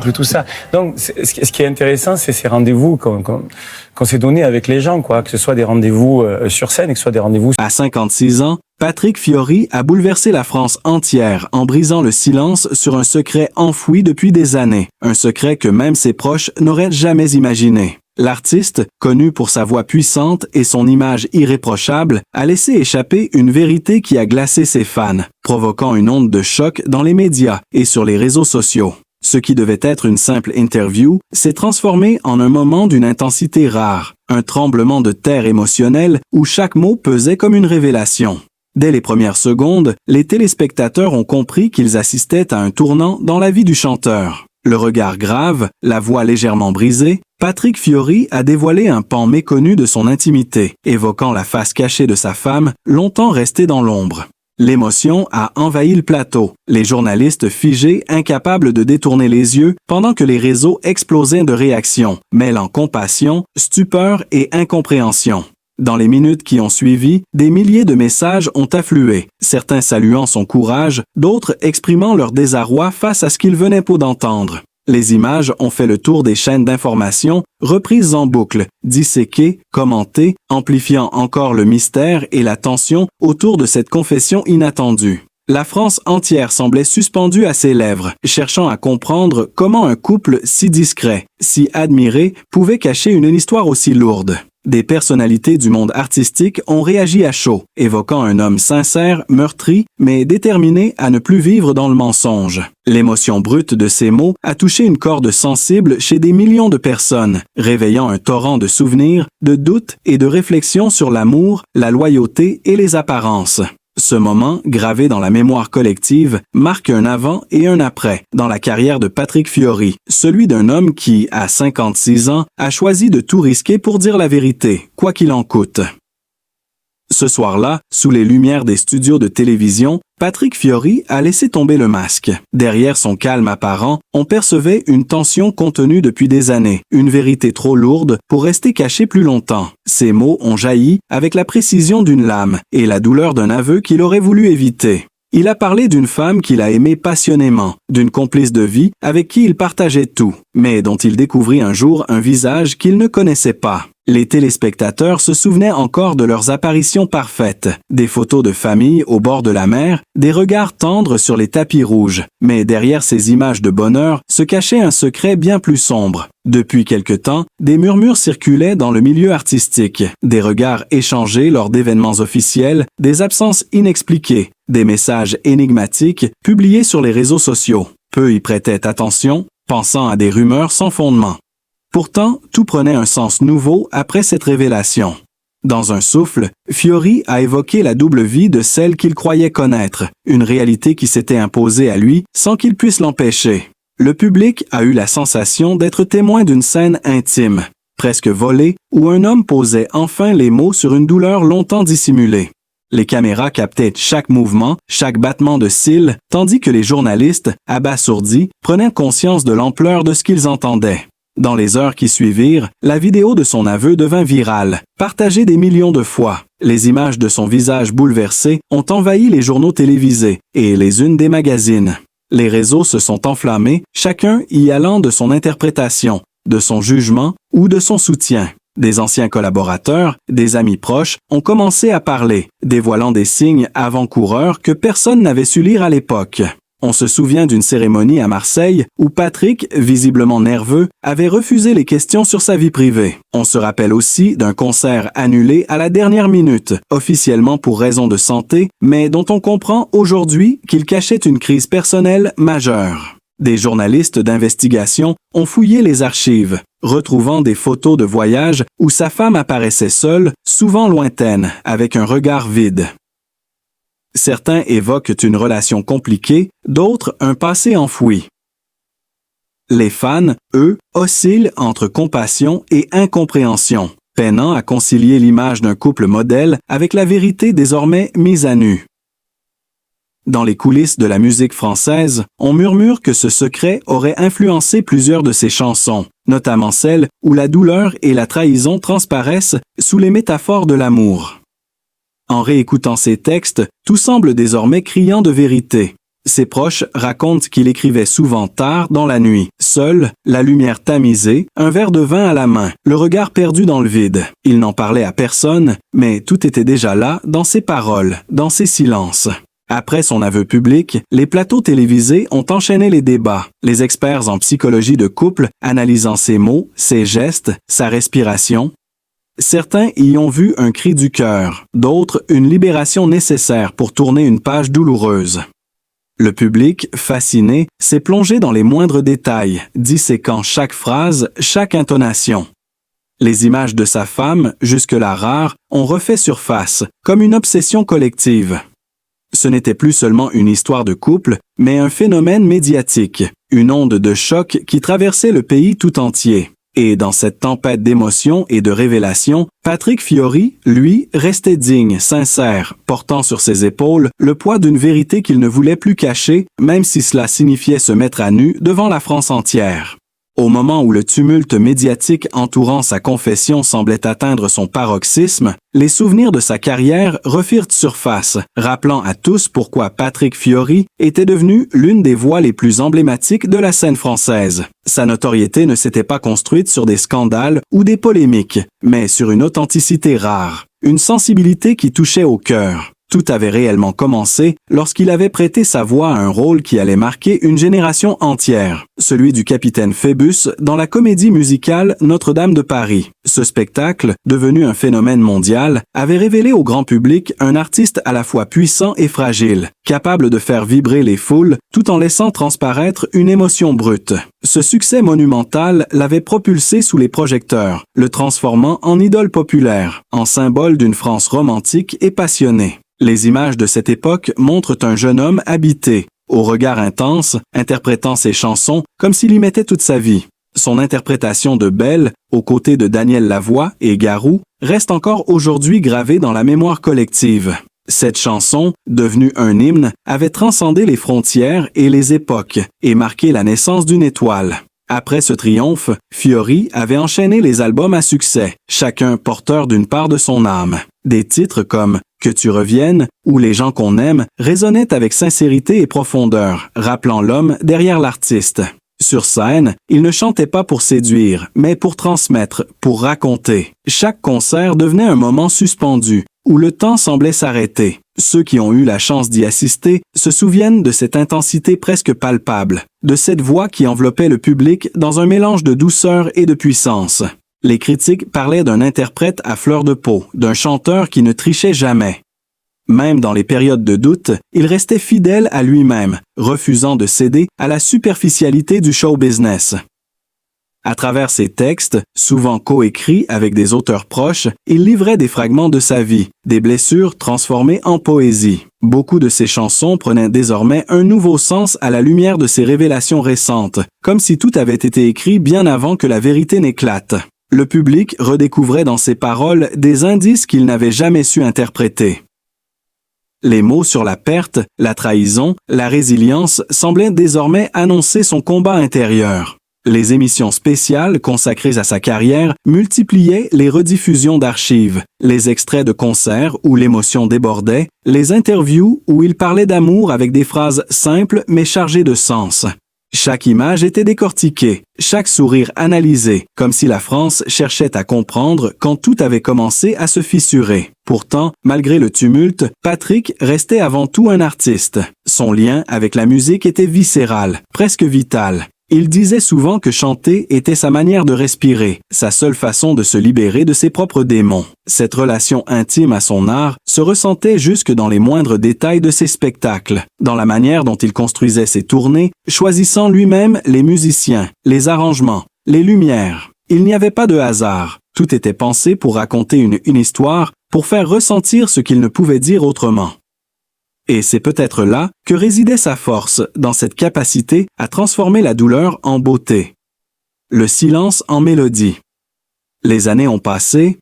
tout ça. Donc, ce qui est intéressant, c'est ces rendez-vous qu'on s'est donnés avec les gens, quoi. Que ce soit des rendez-vous sur scène, et que ce soit des rendez-vous... À 56 ans, Patrick Fiori a bouleversé la France entière en brisant le silence sur un secret enfoui depuis des années. Un secret que même ses proches n'auraient jamais imaginé. L'artiste, connu pour sa voix puissante et son image irréprochable, a laissé échapper une vérité qui a glacé ses fans, provoquant une onde de choc dans les médias et sur les réseaux sociaux. Ce qui devait être une simple interview s'est transformé en un moment d'une intensité rare, un tremblement de terre émotionnel où chaque mot pesait comme une révélation. Dès les premières secondes, les téléspectateurs ont compris qu'ils assistaient à un tournant dans la vie du chanteur. Le regard grave, la voix légèrement brisée, Patrick Fiori a dévoilé un pan méconnu de son intimité, évoquant la face cachée de sa femme, longtemps restée dans l'ombre. L'émotion a envahi le plateau, les journalistes figés, incapables de détourner les yeux, pendant que les réseaux explosaient de réactions, mêlant compassion, stupeur et incompréhension. Dans les minutes qui ont suivi, des milliers de messages ont afflué, certains saluant son courage, d'autres exprimant leur désarroi face à ce qu'ils venaient d'entendre. Les images ont fait le tour des chaînes d'information, reprises en boucle, disséquées, commentées, amplifiant encore le mystère et la tension autour de cette confession inattendue. La France entière semblait suspendue à ses lèvres, cherchant à comprendre comment un couple si discret, si admiré, pouvait cacher une histoire aussi lourde. Des personnalités du monde artistique ont réagi à chaud, évoquant un homme sincère, meurtri, mais déterminé à ne plus vivre dans le mensonge. L'émotion brute de ces mots a touché une corde sensible chez des millions de personnes, réveillant un torrent de souvenirs, de doutes et de réflexions sur l'amour, la loyauté et les apparences. Ce moment, gravé dans la mémoire collective, marque un avant et un après dans la carrière de Patrick Fiori, celui d'un homme qui, à 56 ans, a choisi de tout risquer pour dire la vérité, quoi qu'il en coûte. Ce soir-là, sous les lumières des studios de télévision, Patrick Fiori a laissé tomber le masque. Derrière son calme apparent, on percevait une tension contenue depuis des années, une vérité trop lourde pour rester cachée plus longtemps. Ces mots ont jailli avec la précision d'une lame et la douleur d'un aveu qu'il aurait voulu éviter. Il a parlé d'une femme qu'il a aimée passionnément, d'une complice de vie avec qui il partageait tout, mais dont il découvrit un jour un visage qu'il ne connaissait pas. Les téléspectateurs se souvenaient encore de leurs apparitions parfaites, des photos de famille au bord de la mer, des regards tendres sur les tapis rouges. Mais derrière ces images de bonheur se cachait un secret bien plus sombre. Depuis quelque temps, des murmures circulaient dans le milieu artistique, des regards échangés lors d'événements officiels, des absences inexpliquées, des messages énigmatiques publiés sur les réseaux sociaux. Peu y prêtaient attention, pensant à des rumeurs sans fondement. Pourtant, tout prenait un sens nouveau après cette révélation. Dans un souffle, Fiori a évoqué la double vie de celle qu'il croyait connaître, une réalité qui s'était imposée à lui sans qu'il puisse l'empêcher. Le public a eu la sensation d'être témoin d'une scène intime, presque volée, où un homme posait enfin les mots sur une douleur longtemps dissimulée. Les caméras captaient chaque mouvement, chaque battement de cils, tandis que les journalistes, abasourdis, prenaient conscience de l'ampleur de ce qu'ils entendaient. Dans les heures qui suivirent, la vidéo de son aveu devint virale, partagée des millions de fois. Les images de son visage bouleversé ont envahi les journaux télévisés et les unes des magazines. Les réseaux se sont enflammés, chacun y allant de son interprétation, de son jugement ou de son soutien. Des anciens collaborateurs, des amis proches ont commencé à parler, dévoilant des signes avant-coureurs que personne n'avait su lire à l'époque. On se souvient d'une cérémonie à Marseille où Patrick, visiblement nerveux, avait refusé les questions sur sa vie privée. On se rappelle aussi d'un concert annulé à la dernière minute, officiellement pour raison de santé, mais dont on comprend aujourd'hui qu'il cachait une crise personnelle majeure. Des journalistes d'investigation ont fouillé les archives, retrouvant des photos de voyage où sa femme apparaissait seule, souvent lointaine, avec un regard vide. Certains évoquent une relation compliquée, d'autres un passé enfoui. Les fans, eux, oscillent entre compassion et incompréhension, peinant à concilier l'image d'un couple modèle avec la vérité désormais mise à nu. Dans les coulisses de la musique française, on murmure que ce secret aurait influencé plusieurs de ses chansons, notamment celles où la douleur et la trahison transparaissent sous les métaphores de l'amour. En réécoutant ces textes, tout semble désormais criant de vérité. Ses proches racontent qu'il écrivait souvent tard dans la nuit, seul, la lumière tamisée, un verre de vin à la main, le regard perdu dans le vide. Il n'en parlait à personne, mais tout était déjà là, dans ses paroles, dans ses silences. Après son aveu public, les plateaux télévisés ont enchaîné les débats, les experts en psychologie de couple analysant ses mots, ses gestes, sa respiration. Certains y ont vu un cri du cœur, d'autres une libération nécessaire pour tourner une page douloureuse. Le public, fasciné, s'est plongé dans les moindres détails, disséquant chaque phrase, chaque intonation. Les images de sa femme, jusque-là rares, ont refait surface, comme une obsession collective. Ce n'était plus seulement une histoire de couple, mais un phénomène médiatique, une onde de choc qui traversait le pays tout entier. Et dans cette tempête d'émotions et de révélations, Patrick Fiori, lui, restait digne, sincère, portant sur ses épaules le poids d'une vérité qu'il ne voulait plus cacher, même si cela signifiait se mettre à nu devant la France entière. Au moment où le tumulte médiatique entourant sa confession semblait atteindre son paroxysme, les souvenirs de sa carrière refirent surface, rappelant à tous pourquoi Patrick Fiori était devenu l'une des voix les plus emblématiques de la scène française. Sa notoriété ne s'était pas construite sur des scandales ou des polémiques, mais sur une authenticité rare, une sensibilité qui touchait au cœur. Tout avait réellement commencé lorsqu'il avait prêté sa voix à un rôle qui allait marquer une génération entière, celui du capitaine Phébus dans la comédie musicale Notre-Dame de Paris. Ce spectacle, devenu un phénomène mondial, avait révélé au grand public un artiste à la fois puissant et fragile, capable de faire vibrer les foules tout en laissant transparaître une émotion brute. Ce succès monumental l'avait propulsé sous les projecteurs, le transformant en idole populaire, en symbole d'une France romantique et passionnée. Les images de cette époque montrent un jeune homme habité, au regard intense, interprétant ses chansons comme s'il y mettait toute sa vie. Son interprétation de Belle, aux côtés de Daniel Lavoie et Garou, reste encore aujourd'hui gravée dans la mémoire collective. Cette chanson, devenue un hymne, avait transcendé les frontières et les époques, et marqué la naissance d'une étoile. Après ce triomphe, Fiori avait enchaîné les albums à succès, chacun porteur d'une part de son âme. Des titres comme « Que tu reviennes » ou « Les gens qu'on aime » résonnaient avec sincérité et profondeur, rappelant l'homme derrière l'artiste. Sur scène, il ne chantait pas pour séduire, mais pour transmettre, pour raconter. Chaque concert devenait un moment suspendu, où le temps semblait s'arrêter. Ceux qui ont eu la chance d'y assister se souviennent de cette intensité presque palpable, de cette voix qui enveloppait le public dans un mélange de douceur et de puissance. Les critiques parlaient d'un interprète à fleur de peau, d'un chanteur qui ne trichait jamais. Même dans les périodes de doute, il restait fidèle à lui-même, refusant de céder à la superficialité du show business. À travers ses textes, souvent coécrits avec des auteurs proches, il livrait des fragments de sa vie, des blessures transformées en poésie. Beaucoup de ses chansons prenaient désormais un nouveau sens à la lumière de ses révélations récentes, comme si tout avait été écrit bien avant que la vérité n'éclate. Le public redécouvrait dans ses paroles des indices qu'il n'avait jamais su interpréter. Les mots sur la perte, la trahison, la résilience semblaient désormais annoncer son combat intérieur. Les émissions spéciales consacrées à sa carrière multipliaient les rediffusions d'archives, les extraits de concerts où l'émotion débordait, les interviews où il parlait d'amour avec des phrases simples mais chargées de sens. Chaque image était décortiquée, chaque sourire analysé, comme si la France cherchait à comprendre quand tout avait commencé à se fissurer. Pourtant, malgré le tumulte, Patrick restait avant tout un artiste. Son lien avec la musique était viscéral, presque vital. Il disait souvent que chanter était sa manière de respirer, sa seule façon de se libérer de ses propres démons. Cette relation intime à son art se ressentait jusque dans les moindres détails de ses spectacles, dans la manière dont il construisait ses tournées, choisissant lui-même les musiciens, les arrangements, les lumières. Il n'y avait pas de hasard, tout était pensé pour raconter une histoire, pour faire ressentir ce qu'il ne pouvait dire autrement. Et c'est peut-être là que résidait sa force, dans cette capacité à transformer la douleur en beauté. Le silence en mélodie. Les années ont passé,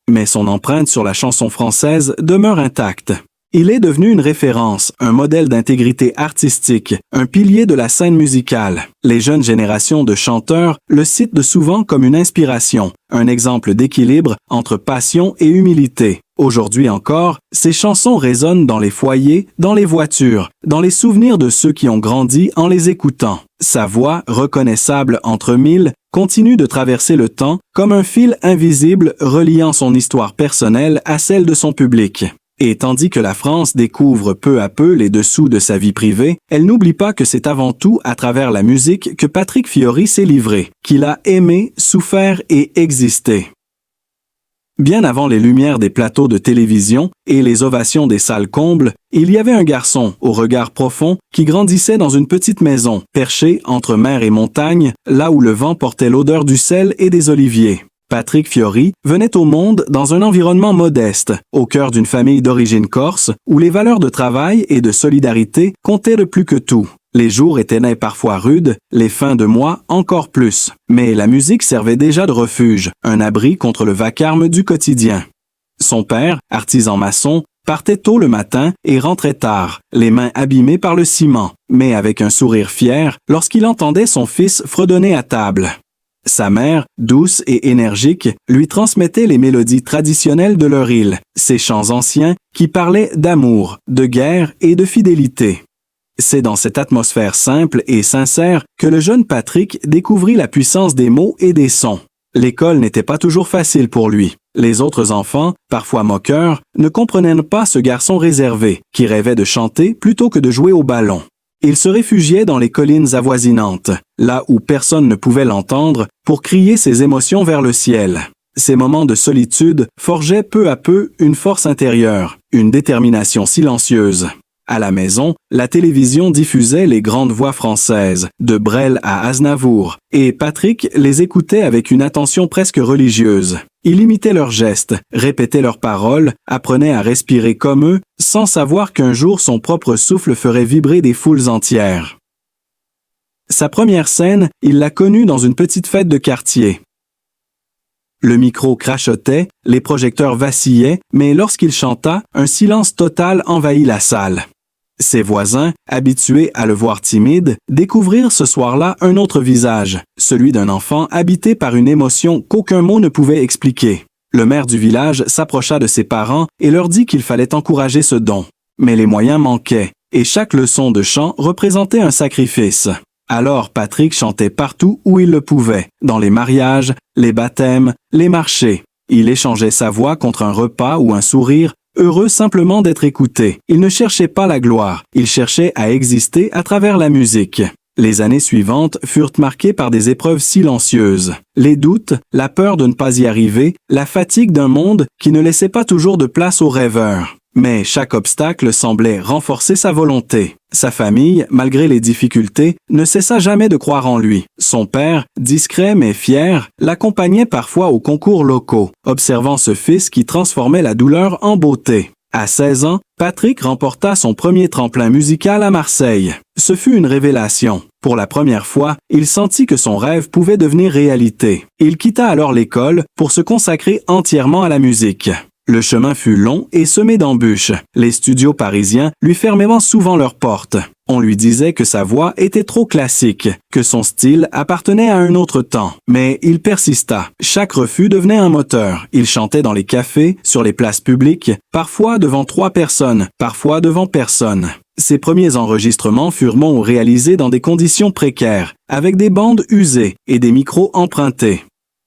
mais son empreinte sur la chanson française demeure intacte. Il est devenu une référence, un modèle d'intégrité artistique, un pilier de la scène musicale. Les jeunes générations de chanteurs le citent souvent comme une inspiration, un exemple d'équilibre entre passion et humilité. Aujourd'hui encore, ses chansons résonnent dans les foyers, dans les voitures, dans les souvenirs de ceux qui ont grandi en les écoutant. Sa voix, reconnaissable entre mille, continue de traverser le temps comme un fil invisible reliant son histoire personnelle à celle de son public. Et tandis que la France découvre peu à peu les dessous de sa vie privée, elle n'oublie pas que c'est avant tout à travers la musique que Patrick Fiori s'est livré, qu'il a aimé, souffert et existé. Bien avant les lumières des plateaux de télévision et les ovations des salles combles, il y avait un garçon au regard profond qui grandissait dans une petite maison, perchée entre mer et montagne, là où le vent portait l'odeur du sel et des oliviers. Patrick Fiori venait au monde dans un environnement modeste, au cœur d'une famille d'origine corse, où les valeurs de travail et de solidarité comptaient de plus que tout. Les jours étaient nés parfois rudes, les fins de mois encore plus. Mais la musique servait déjà de refuge, un abri contre le vacarme du quotidien. Son père, artisan maçon, partait tôt le matin et rentrait tard, les mains abîmées par le ciment, mais avec un sourire fier lorsqu'il entendait son fils fredonner à table. Sa mère, douce et énergique, lui transmettait les mélodies traditionnelles de leur île, ces chants anciens qui parlaient d'amour, de guerre et de fidélité. C'est dans cette atmosphère simple et sincère que le jeune Patrick découvrit la puissance des mots et des sons. L'école n'était pas toujours facile pour lui. Les autres enfants, parfois moqueurs, ne comprenaient pas ce garçon réservé, qui rêvait de chanter plutôt que de jouer au ballon. Il se réfugiait dans les collines avoisinantes, là où personne ne pouvait l'entendre, pour crier ses émotions vers le ciel. Ces moments de solitude forgeaient peu à peu une force intérieure, une détermination silencieuse. À la maison, la télévision diffusait les grandes voix françaises, de Brel à Aznavour, et Patrick les écoutait avec une attention presque religieuse. Il imitait leurs gestes, répétait leurs paroles, apprenait à respirer comme eux, sans savoir qu'un jour son propre souffle ferait vibrer des foules entières. Sa première scène, il l'a connue dans une petite fête de quartier. Le micro crachotait, les projecteurs vacillaient, mais lorsqu'il chanta, un silence total envahit la salle. Ses voisins, habitués à le voir timide, découvrirent ce soir-là un autre visage, celui d'un enfant habité par une émotion qu'aucun mot ne pouvait expliquer. Le maire du village s'approcha de ses parents et leur dit qu'il fallait encourager ce don. Mais les moyens manquaient, et chaque leçon de chant représentait un sacrifice. Alors Patrick chantait partout où il le pouvait, dans les mariages, les baptêmes, les marchés. Il échangeait sa voix contre un repas ou un sourire, heureux simplement d'être écouté. Il ne cherchait pas la gloire, il cherchait à exister à travers la musique. Les années suivantes furent marquées par des épreuves silencieuses. Les doutes, la peur de ne pas y arriver, la fatigue d'un monde qui ne laissait pas toujours de place aux rêveurs. Mais chaque obstacle semblait renforcer sa volonté. Sa famille, malgré les difficultés, ne cessa jamais de croire en lui. Son père, discret mais fier, l'accompagnait parfois aux concours locaux, observant ce fils qui transformait la douleur en beauté. À 16 ans, Patrick remporta son premier tremplin musical à Marseille. Ce fut une révélation. Pour la première fois, il sentit que son rêve pouvait devenir réalité. Il quitta alors l'école pour se consacrer entièrement à la musique. Le chemin fut long et semé d'embûches. Les studios parisiens lui fermaient souvent leurs portes. On lui disait que sa voix était trop classique, que son style appartenait à un autre temps. Mais il persista. Chaque refus devenait un moteur. Il chantait dans les cafés, sur les places publiques, parfois devant 3 personnes, parfois devant personne. Ses premiers enregistrements furent réalisés dans des conditions précaires, avec des bandes usées et des micros empruntés.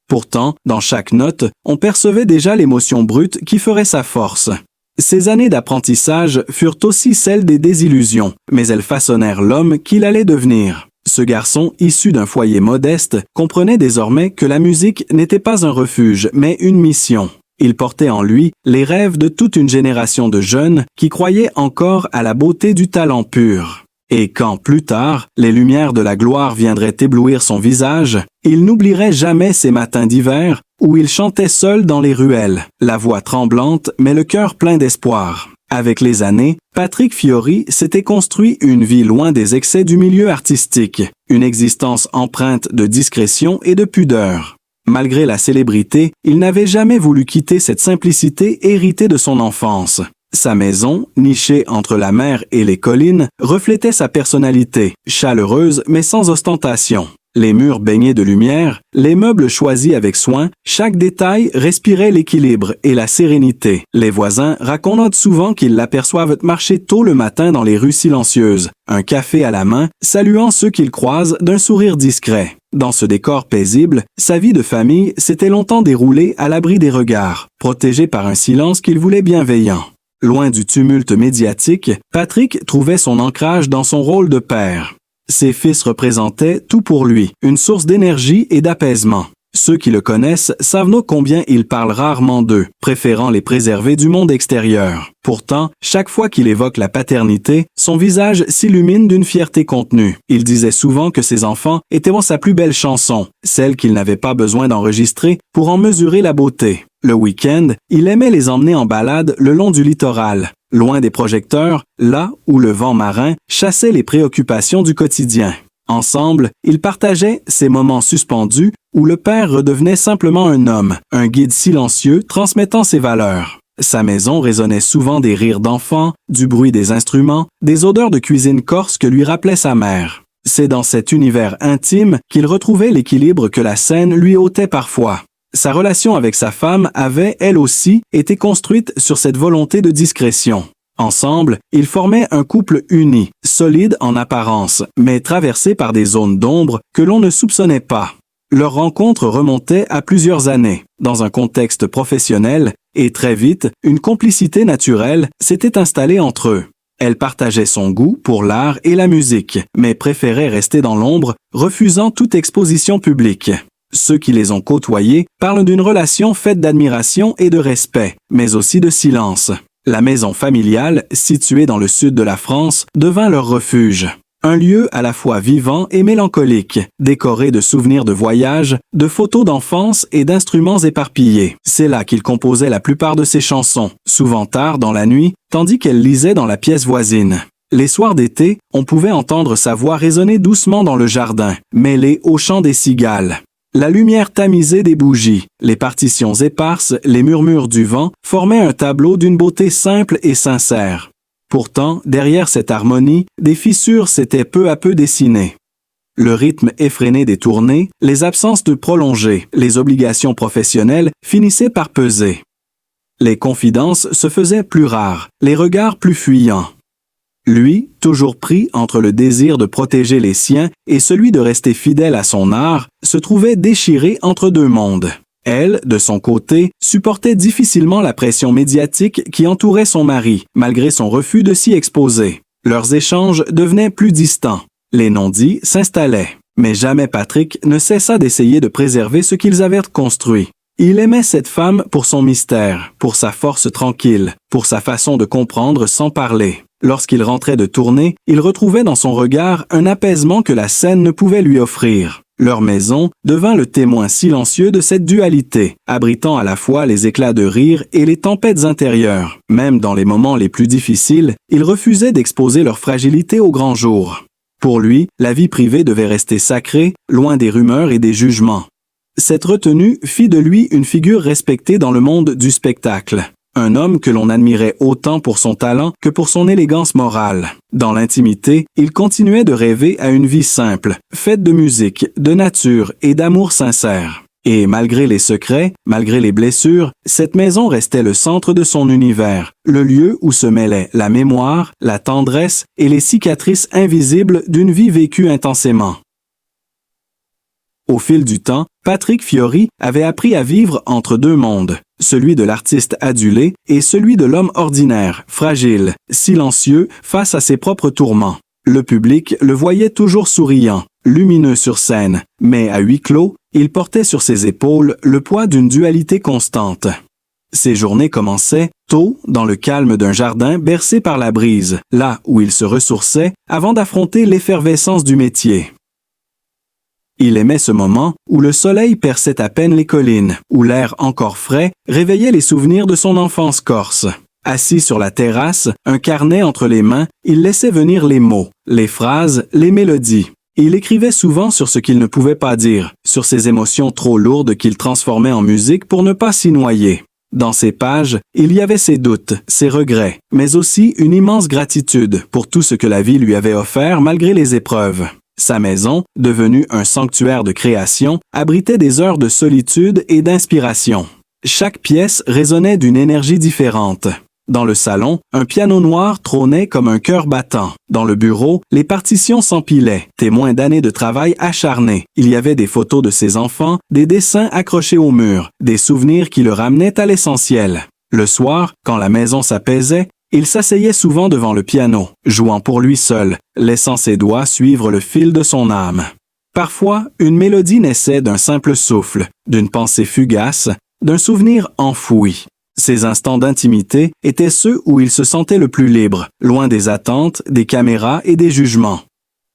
Pourtant, dans chaque note, on percevait déjà l'émotion brute qui ferait sa force. Ces années d'apprentissage furent aussi celles des désillusions, mais elles façonnèrent l'homme qu'il allait devenir. Ce garçon, issu d'un foyer modeste, comprenait désormais que la musique n'était pas un refuge, mais une mission. Il portait en lui les rêves de toute une génération de jeunes qui croyaient encore à la beauté du talent pur. Et quand, plus tard, les lumières de la gloire viendraient éblouir son visage, il n'oublierait jamais ces matins d'hiver où il chantait seul dans les ruelles, la voix tremblante mais le cœur plein d'espoir. Avec les années, Patrick Fiori s'était construit une vie loin des excès du milieu artistique, une existence empreinte de discrétion et de pudeur. Malgré la célébrité, il n'avait jamais voulu quitter cette simplicité héritée de son enfance. Sa maison, nichée entre la mer et les collines, reflétait sa personnalité, chaleureuse mais sans ostentation. Les murs baignés de lumière, les meubles choisis avec soin, chaque détail respirait l'équilibre et la sérénité. Les voisins racontent souvent qu'ils l'aperçoivent marcher tôt le matin dans les rues silencieuses, un café à la main, saluant ceux qu'ils croisent d'un sourire discret. Dans ce décor paisible, sa vie de famille s'était longtemps déroulée à l'abri des regards, protégée par un silence qu'il voulait bienveillant. Loin du tumulte médiatique, Patrick trouvait son ancrage dans son rôle de père. Ses fils représentaient tout pour lui, une source d'énergie et d'apaisement. Ceux qui le connaissent savent combien il parle rarement d'eux, préférant les préserver du monde extérieur. Pourtant, chaque fois qu'il évoque la paternité, son visage s'illumine d'une fierté contenue. Il disait souvent que ses enfants étaient sa plus belle chanson, celle qu'il n'avait pas besoin d'enregistrer pour en mesurer la beauté. Le week-end, il aimait les emmener en balade le long du littoral, loin des projecteurs, là où le vent marin chassait les préoccupations du quotidien. Ensemble, ils partageaient ces moments suspendus où le père redevenait simplement un homme, un guide silencieux transmettant ses valeurs. Sa maison résonnait souvent des rires d'enfants, du bruit des instruments, des odeurs de cuisine corse que lui rappelait sa mère. C'est dans cet univers intime qu'il retrouvait l'équilibre que la scène lui ôtait parfois. Sa relation avec sa femme avait, elle aussi, été construite sur cette volonté de discrétion. Ensemble, ils formaient un couple uni, solide en apparence, mais traversé par des zones d'ombre que l'on ne soupçonnait pas. Leur rencontre remontait à plusieurs années, dans un contexte professionnel, et très vite, une complicité naturelle s'était installée entre eux. Elle partageait son goût pour l'art et la musique, mais préférait rester dans l'ombre, refusant toute exposition publique. Ceux qui les ont côtoyés parlent d'une relation faite d'admiration et de respect, mais aussi de silence. La maison familiale, située dans le sud de la France, devint leur refuge. Un lieu à la fois vivant et mélancolique, décoré de souvenirs de voyages, de photos d'enfance et d'instruments éparpillés. C'est là qu'il composait la plupart de ses chansons, souvent tard dans la nuit, tandis qu'elle lisait dans la pièce voisine. Les soirs d'été, on pouvait entendre sa voix résonner doucement dans le jardin, mêlée au chant des cigales. La lumière tamisée des bougies, les partitions éparses, les murmures du vent formaient un tableau d'une beauté simple et sincère. Pourtant, derrière cette harmonie, des fissures s'étaient peu à peu dessinées. Le rythme effréné des tournées, les absences de prolongées, les obligations professionnelles finissaient par peser. Les confidences se faisaient plus rares, les regards plus fuyants. Lui, toujours pris entre le désir de protéger les siens et celui de rester fidèle à son art, se trouvait déchiré entre deux mondes. Elle, de son côté, supportait difficilement la pression médiatique qui entourait son mari, malgré son refus de s'y exposer. Leurs échanges devenaient plus distants. Les non-dits s'installaient. Mais jamais Patrick ne cessa d'essayer de préserver ce qu'ils avaient construit. Il aimait cette femme pour son mystère, pour sa force tranquille, pour sa façon de comprendre sans parler. Lorsqu'il rentrait de tournée, il retrouvait dans son regard un apaisement que la scène ne pouvait lui offrir. Leur maison devint le témoin silencieux de cette dualité, abritant à la fois les éclats de rire et les tempêtes intérieures. Même dans les moments les plus difficiles, il refusait d'exposer leur fragilité au grand jour. Pour lui, la vie privée devait rester sacrée, loin des rumeurs et des jugements. Cette retenue fit de lui une figure respectée dans le monde du spectacle. Un homme que l'on admirait autant pour son talent que pour son élégance morale. Dans l'intimité, il continuait de rêver à une vie simple, faite de musique, de nature et d'amour sincère. Et malgré les secrets, malgré les blessures, cette maison restait le centre de son univers, le lieu où se mêlaient la mémoire, la tendresse et les cicatrices invisibles d'une vie vécue intensément. Au fil du temps, Patrick Fiori avait appris à vivre entre deux mondes, celui de l'artiste adulé et celui de l'homme ordinaire, fragile, silencieux face à ses propres tourments. Le public le voyait toujours souriant, lumineux sur scène, mais à huis clos, il portait sur ses épaules le poids d'une dualité constante. Ses journées commençaient tôt, dans le calme d'un jardin bercé par la brise, là où il se ressourçait avant d'affronter l'effervescence du métier. Il aimait ce moment où le soleil perçait à peine les collines, où l'air encore frais réveillait les souvenirs de son enfance corse. Assis sur la terrasse, un carnet entre les mains, il laissait venir les mots, les phrases, les mélodies. Il écrivait souvent sur ce qu'il ne pouvait pas dire, sur ses émotions trop lourdes qu'il transformait en musique pour ne pas s'y noyer. Dans ces pages, il y avait ses doutes, ses regrets, mais aussi une immense gratitude pour tout ce que la vie lui avait offert malgré les épreuves. Sa maison, devenue un sanctuaire de création, abritait des heures de solitude et d'inspiration. Chaque pièce résonnait d'une énergie différente. Dans le salon, un piano noir trônait comme un cœur battant. Dans le bureau, les partitions s'empilaient, témoins d'années de travail acharné. Il y avait des photos de ses enfants, des dessins accrochés au mur, des souvenirs qui le ramenaient à l'essentiel. Le soir, quand la maison s'apaisait, il s'asseyait souvent devant le piano, jouant pour lui seul, laissant ses doigts suivre le fil de son âme. Parfois, une mélodie naissait d'un simple souffle, d'une pensée fugace, d'un souvenir enfoui. Ces instants d'intimité étaient ceux où il se sentait le plus libre, loin des attentes, des caméras et des jugements.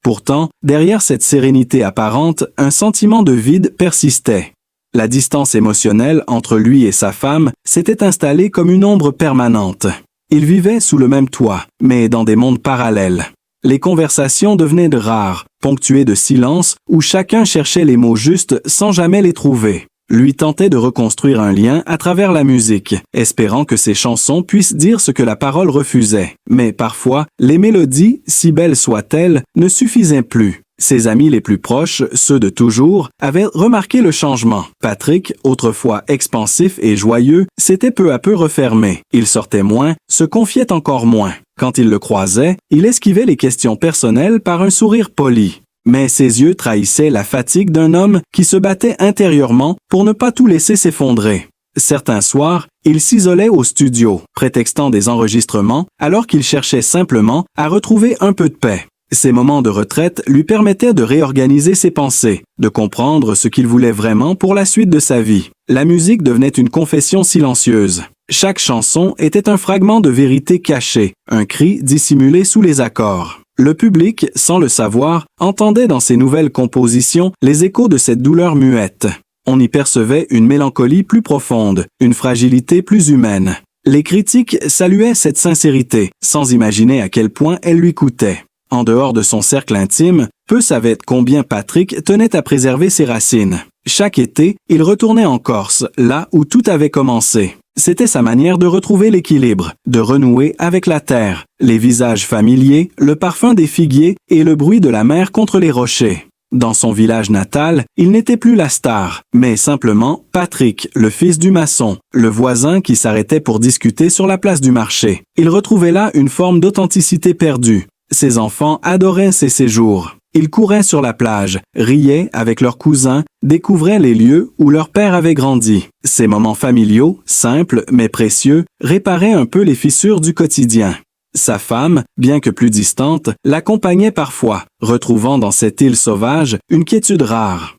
Pourtant, derrière cette sérénité apparente, un sentiment de vide persistait. La distance émotionnelle entre lui et sa femme s'était installée comme une ombre permanente. Ils vivaient sous le même toit, mais dans des mondes parallèles. Les conversations devenaient rares, ponctuées de silence où chacun cherchait les mots justes sans jamais les trouver. Lui tentait de reconstruire un lien à travers la musique, espérant que ses chansons puissent dire ce que la parole refusait. Mais parfois, les mélodies, si belles soient-elles, ne suffisaient plus. Ses amis les plus proches, ceux de toujours, avaient remarqué le changement. Patrick, autrefois expansif et joyeux, s'était peu à peu refermé. Il sortait moins, se confiait encore moins. Quand il le croisait, il esquivait les questions personnelles par un sourire poli. Mais ses yeux trahissaient la fatigue d'un homme qui se battait intérieurement pour ne pas tout laisser s'effondrer. Certains soirs, il s'isolait au studio, prétextant des enregistrements, alors qu'il cherchait simplement à retrouver un peu de paix. Ces moments de retraite lui permettaient de réorganiser ses pensées, de comprendre ce qu'il voulait vraiment pour la suite de sa vie. La musique devenait une confession silencieuse. Chaque chanson était un fragment de vérité caché, un cri dissimulé sous les accords. Le public, sans le savoir, entendait dans ses nouvelles compositions les échos de cette douleur muette. On y percevait une mélancolie plus profonde, une fragilité plus humaine. Les critiques saluaient cette sincérité, sans imaginer à quel point elle lui coûtait. En dehors de son cercle intime, peu savaient combien Patrick tenait à préserver ses racines. Chaque été, il retournait en Corse, là où tout avait commencé. C'était sa manière de retrouver l'équilibre, de renouer avec la terre, les visages familiers, le parfum des figuiers et le bruit de la mer contre les rochers. Dans son village natal, il n'était plus la star, mais simplement Patrick, le fils du maçon, le voisin qui s'arrêtait pour discuter sur la place du marché. Il retrouvait là une forme d'authenticité perdue. Ses enfants adoraient ces séjours. Ils couraient sur la plage, riaient avec leurs cousins, découvraient les lieux où leur père avait grandi. Ces moments familiaux, simples mais précieux, réparaient un peu les fissures du quotidien. Sa femme, bien que plus distante, l'accompagnait parfois, retrouvant dans cette île sauvage une quiétude rare.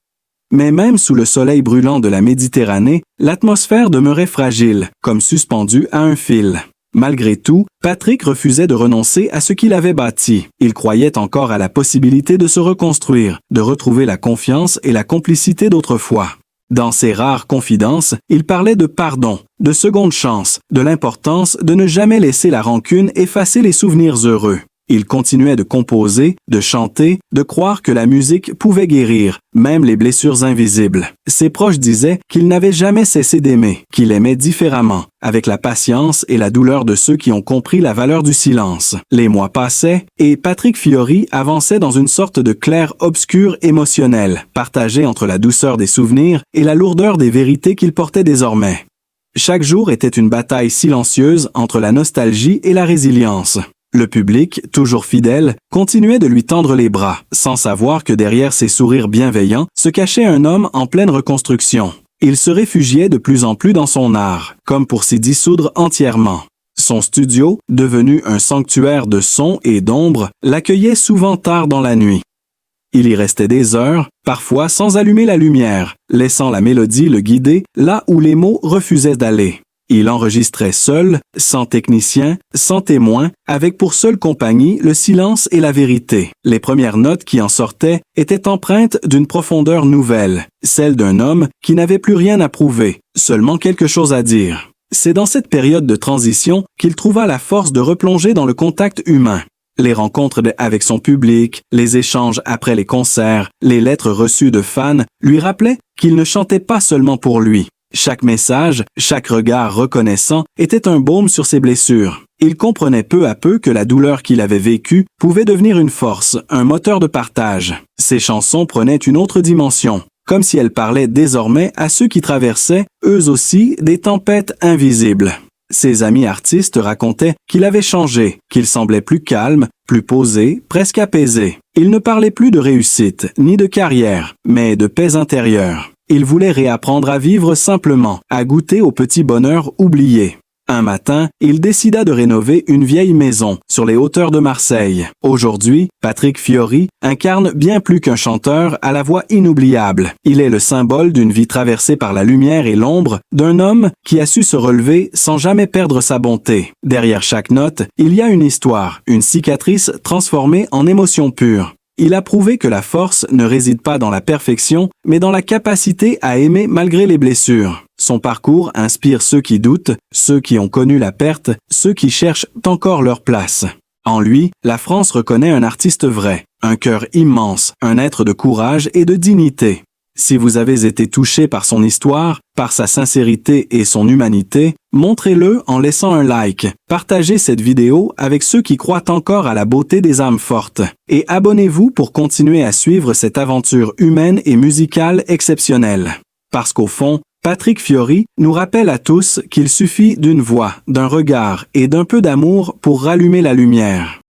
Mais même sous le soleil brûlant de la Méditerranée, l'atmosphère demeurait fragile, comme suspendue à un fil. Malgré tout, Patrick refusait de renoncer à ce qu'il avait bâti. Il croyait encore à la possibilité de se reconstruire, de retrouver la confiance et la complicité d'autrefois. Dans ses rares confidences, il parlait de pardon, de seconde chance, de l'importance de ne jamais laisser la rancune effacer les souvenirs heureux. Il continuait de composer, de chanter, de croire que la musique pouvait guérir, même les blessures invisibles. Ses proches disaient qu'il n'avait jamais cessé d'aimer, qu'il aimait différemment, avec la patience et la douleur de ceux qui ont compris la valeur du silence. Les mois passaient, et Patrick Fiori avançait dans une sorte de clair-obscur émotionnel, partagé entre la douceur des souvenirs et la lourdeur des vérités qu'il portait désormais. Chaque jour était une bataille silencieuse entre la nostalgie et la résilience. Le public, toujours fidèle, continuait de lui tendre les bras, sans savoir que derrière ses sourires bienveillants se cachait un homme en pleine reconstruction. Il se réfugiait de plus en plus dans son art, comme pour s'y dissoudre entièrement. Son studio, devenu un sanctuaire de sons et d'ombres, l'accueillait souvent tard dans la nuit. Il y restait des heures, parfois sans allumer la lumière, laissant la mélodie le guider là où les mots refusaient d'aller. Il enregistrait seul, sans technicien, sans témoin, avec pour seule compagnie le silence et la vérité. Les premières notes qui en sortaient étaient empreintes d'une profondeur nouvelle, celle d'un homme qui n'avait plus rien à prouver, seulement quelque chose à dire. C'est dans cette période de transition qu'il trouva la force de replonger dans le contact humain. Les rencontres avec son public, les échanges après les concerts, les lettres reçues de fans lui rappelaient qu'il ne chantait pas seulement pour lui. Chaque message, chaque regard reconnaissant était un baume sur ses blessures. Il comprenait peu à peu que la douleur qu'il avait vécue pouvait devenir une force, un moteur de partage. Ses chansons prenaient une autre dimension, comme si elles parlaient désormais à ceux qui traversaient, eux aussi, des tempêtes invisibles. Ses amis artistes racontaient qu'il avait changé, qu'il semblait plus calme, plus posé, presque apaisé. Il ne parlait plus de réussite, ni de carrière, mais de paix intérieure. Il voulait réapprendre à vivre simplement, à goûter au petit bonheur oublié. Un matin, il décida de rénover une vieille maison sur les hauteurs de Marseille. Aujourd'hui, Patrick Fiori incarne bien plus qu'un chanteur à la voix inoubliable. Il est le symbole d'une vie traversée par la lumière et l'ombre, d'un homme qui a su se relever sans jamais perdre sa bonté. Derrière chaque note, il y a une histoire, une cicatrice transformée en émotion pure. Il a prouvé que la force ne réside pas dans la perfection, mais dans la capacité à aimer malgré les blessures. Son parcours inspire ceux qui doutent, ceux qui ont connu la perte, ceux qui cherchent encore leur place. En lui, la France reconnaît un artiste vrai, un cœur immense, un être de courage et de dignité. Si vous avez été touché par son histoire, par sa sincérité et son humanité, montrez-le en laissant un like, partagez cette vidéo avec ceux qui croient encore à la beauté des âmes fortes, et abonnez-vous pour continuer à suivre cette aventure humaine et musicale exceptionnelle. Parce qu'au fond, Patrick Fiori nous rappelle à tous qu'il suffit d'une voix, d'un regard et d'un peu d'amour pour rallumer la lumière.